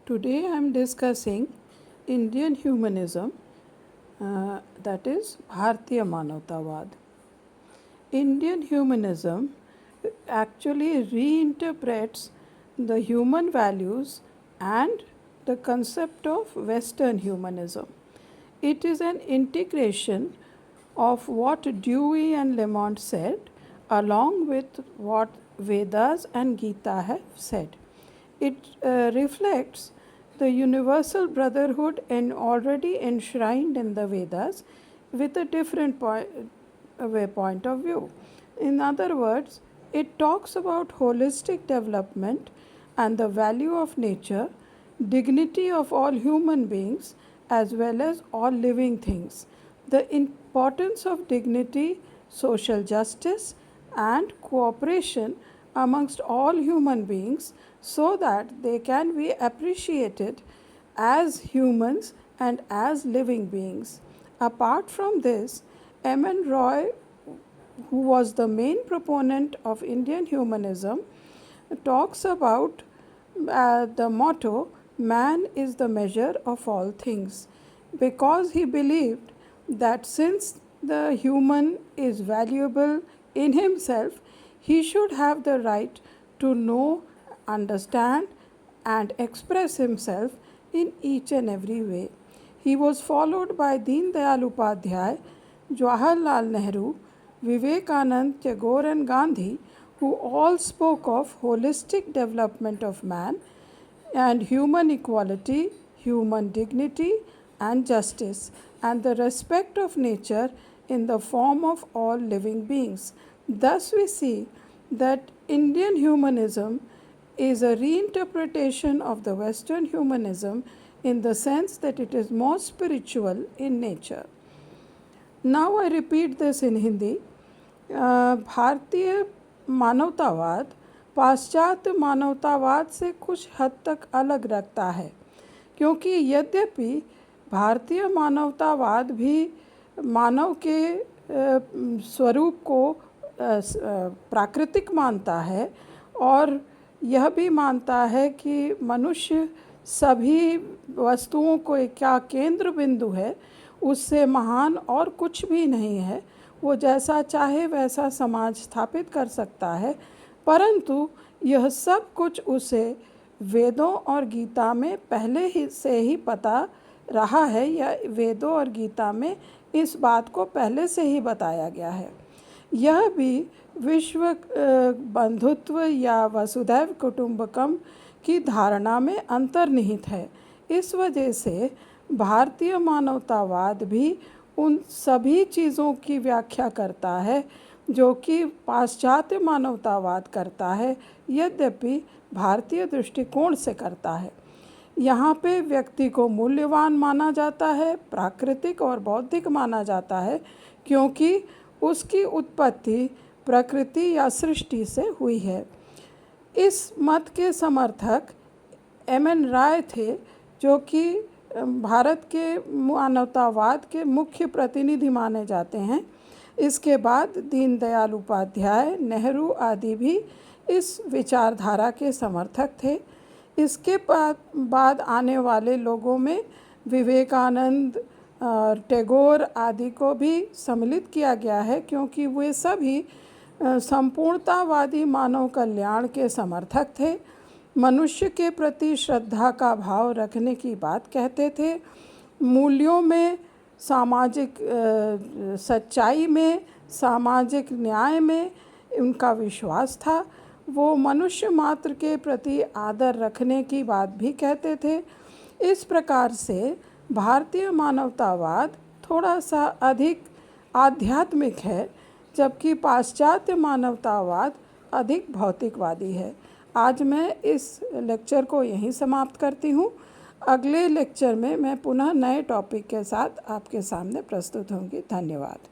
Today I am discussing Indian humanism, that is Bharatiya Manavtavad. Indian humanism actually reinterprets the human values and the concept of Western humanism. It is an integration of what Dewey and Lemont said along with what Vedas and Gita have said. It reflects the universal brotherhood and already enshrined in the Vedas with a different point of view. In other words, it talks about holistic development and the value of nature, dignity of all human beings as well as all living things, the importance of dignity, social justice and cooperation amongst all human beings so that they can be appreciated as humans and as living beings. Apart from this, M.N. Roy, who was the main proponent of Indian humanism, talks about the motto, man is the measure of all things, because he believed that since the human is valuable in himself, he should have the right to know, understand and express himself in each and every way. He was followed by Deen Dayal Upadhyay, Jawaharlal Nehru, Vivekanand, Tagore and Gandhi, who all spoke of holistic development of man and human equality, human dignity and justice, and the respect of nature in the form of all living beings. Thus we see that Indian humanism is a reinterpretation of the Western humanism in the sense that it is more spiritual in nature. Now I repeat this in Hindi. भारतीय मानवतावाद पाश्चात्य मानवतावाद से कुछ हद तक अलग रखता है, क्योंकि यद्यपि भारतीय मानवतावाद भी मानव के स्वरूप को प्राकृतिक मानता है और यह भी मानता है कि मनुष्य सभी वस्तुओं को क्या केंद्र बिंदु है, उससे महान और कुछ भी नहीं है, वो जैसा चाहे वैसा समाज स्थापित कर सकता है, परंतु यह सब कुछ उसे वेदों और गीता में पहले ही से ही पता रहा है या वेदों और गीता में इस बात को पहले से ही बताया गया है। यह भी विश्व बंधुत्व या वसुधैव कुटुंबकम की धारणा में अंतर्निहित है। इस वजह से भारतीय मानवतावाद भी उन सभी चीज़ों की व्याख्या करता है जो कि पाश्चात्य मानवतावाद करता है, यद्यपि भारतीय दृष्टिकोण से करता है। यहाँ पे व्यक्ति को मूल्यवान माना जाता है, प्राकृतिक और बौद्धिक माना जाता है, क्योंकि उसकी उत्पत्ति प्रकृति या सृष्टि से हुई है। इस मत के समर्थक M.N. राय थे, जो कि भारत के मानवतावाद के मुख्य प्रतिनिधि माने जाते हैं। इसके बाद दीनदयाल उपाध्याय, नेहरू आदि भी इस विचारधारा के समर्थक थे। इसके बाद आने वाले लोगों में विवेकानंद और टैगोर आदि को भी सम्मिलित किया गया है, क्योंकि वे सभी संपूर्णतावादी मानव कल्याण के समर्थक थे, मनुष्य के प्रति श्रद्धा का भाव रखने की बात कहते थे, मूल्यों में, सामाजिक सच्चाई में, सामाजिक न्याय में उनका विश्वास था। वो मनुष्य मात्र के प्रति आदर रखने की बात भी कहते थे। इस प्रकार से भारतीय मानवतावाद थोड़ा सा अधिक आध्यात्मिक है, जबकि पाश्चात्य मानवतावाद अधिक भौतिकवादी है। आज मैं इस लेक्चर को यहीं समाप्त करती हूँ। अगले लेक्चर में मैं पुनः नए टॉपिक के साथ आपके सामने प्रस्तुत होंगी। धन्यवाद।